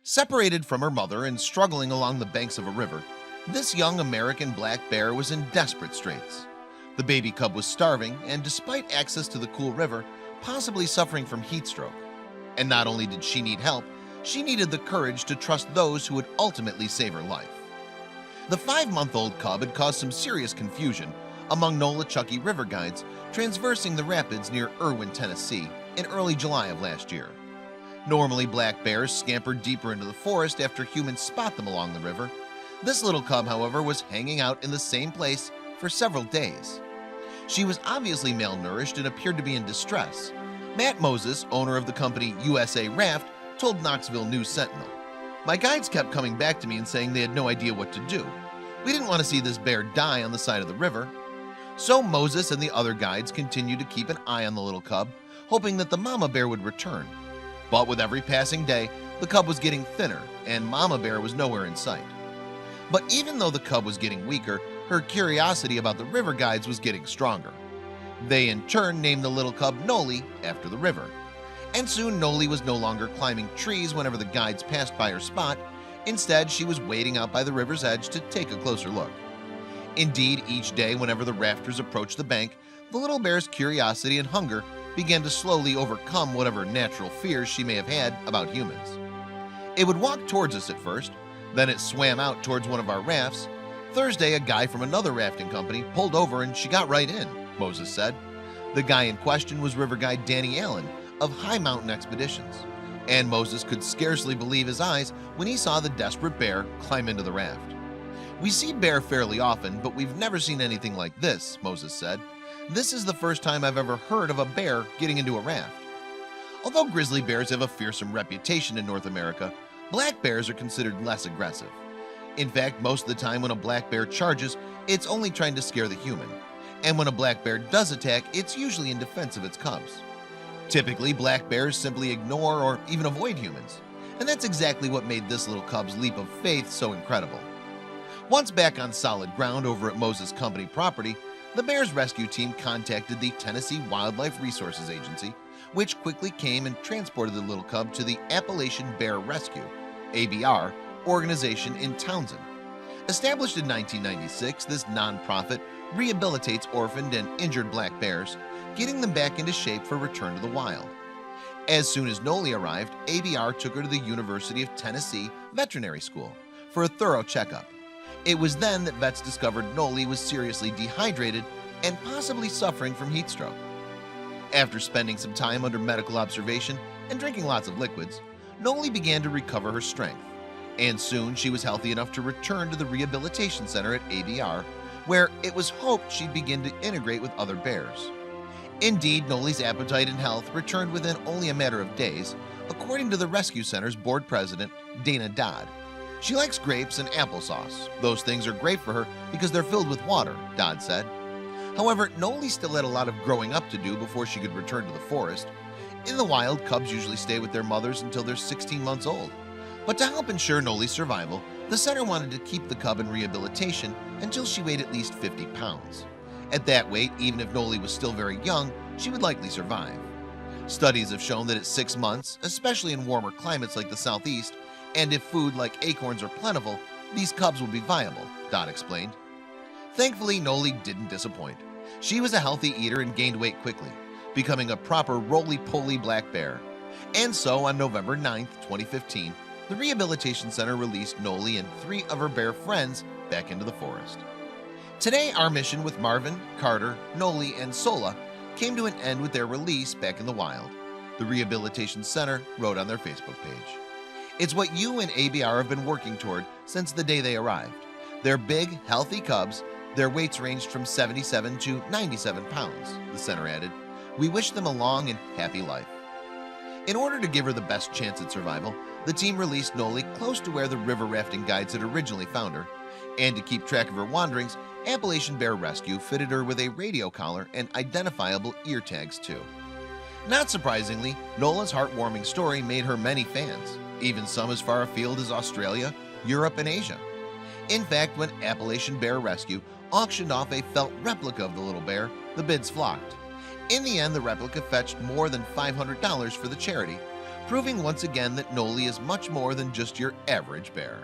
Separated from her mother and struggling along the banks of a river, this young American black bear was in desperate straits. The baby cub was starving and, despite access to the cool river, possibly suffering from heat stroke. And not only did she need help, she needed the courage to trust those who would ultimately save her life. The 5-month-old cub had caused some serious confusion among Nolichucky river guides transversing the rapids near Irwin, Tennessee in early July of last year. Normally, black bears scamper deeper into the forest after humans spot them along the river. This little cub, however, was hanging out in the same place for several days. She was obviously malnourished and appeared to be in distress. Matt Moses, owner of the company USA Raft, told Knoxville News Sentinel, "My guides kept coming back to me and saying they had no idea what to do. We didn't want to see this bear die on the side of the river." So Moses and the other guides continued to keep an eye on the little cub, hoping that the mama bear would return. But with every passing day, the cub was getting thinner and mama bear was nowhere in sight. But even though the cub was getting weaker, her curiosity about the river guides was getting stronger. They in turn named the little cub Noli after the river. And soon Noli was no longer climbing trees whenever the guides passed by her spot. Instead, she was waiting out by the river's edge to take a closer look. Indeed, each day whenever the rafters approached the bank, the little bear's curiosity and hunger began to slowly overcome whatever natural fears she may have had about humans. It would walk towards us at first, then it swam out towards one of our rafts. Thursday, a guy from another rafting company pulled over and she got right in, Moses said. The guy in question was river guide Danny Allen of High Mountain Expeditions, and Moses could scarcely believe his eyes when he saw the desperate bear climb into the raft. "We see bear fairly often, but we've never seen anything like this," Moses said. "This is the first time I've ever heard of a bear getting into a raft." Although grizzly bears have a fearsome reputation in North America, black bears are considered less aggressive. In fact, most of the time when a black bear charges, it's only trying to scare the human. And when a black bear does attack, it's usually in defense of its cubs. Typically, black bears simply ignore or even avoid humans. And that's exactly what made this little cub's leap of faith so incredible. Once back on solid ground over at Moses Company property, the bear's rescue team contacted the Tennessee Wildlife Resources Agency, which quickly came and transported the little cub to the Appalachian Bear Rescue (ABR) organization in Townsend. Established in 1996, this nonprofit rehabilitates orphaned and injured black bears, getting them back into shape for return to the wild. As soon as Noli arrived, ABR took her to the University of Tennessee Veterinary School for a thorough checkup. It was then that vets discovered Noli was seriously dehydrated and possibly suffering from heat stroke. After spending some time under medical observation and drinking lots of liquids, Noli began to recover her strength, and soon she was healthy enough to return to the rehabilitation center at ABR, where it was hoped she'd begin to integrate with other bears. Indeed, Noli's appetite and health returned within only a matter of days, according to the Rescue Center's board president, Dana Dodd. She likes grapes and applesauce. Those things are great for her because they're filled with water, Dodd said. However, Noli still had a lot of growing up to do before she could return to the forest. In the wild, cubs usually stay with their mothers until they're 16 months old. But to help ensure Noli's survival, the center wanted to keep the cub in rehabilitation until she weighed at least 50 pounds. At that weight, even if Noli was still very young, she would likely survive. Studies have shown that at 6 months, especially in warmer climates like the Southeast, and if food like acorns are plentiful, these cubs will be viable, Dodd explained. Thankfully, Noli didn't disappoint. She was a healthy eater and gained weight quickly, becoming a proper roly-poly black bear. And so on November 9, 2015, the Rehabilitation Center released Noli and 3 of her bear friends back into the forest. Today, our mission with Marvin, Carter, Noli, and Sola came to an end with their release back in the wild, the Rehabilitation Center wrote on their Facebook page. It's what you and ABR have been working toward since the day they arrived. They're big, healthy cubs. Their weights ranged from 77 to 97 pounds, the center added. We wish them a long and happy life. In order to give her the best chance at survival, the team released Noli close to where the river rafting guides had originally found her. And to keep track of her wanderings, Appalachian Bear Rescue fitted her with a radio collar and identifiable ear tags too. Not surprisingly, Nola's heartwarming story made her many fans, even some as far afield as Australia, Europe, and Asia. In fact, when Appalachian Bear Rescue auctioned off a felt replica of the little bear, the bids flocked. In the end, the replica fetched more than $500 for the charity, proving once again that Noli is much more than just your average bear.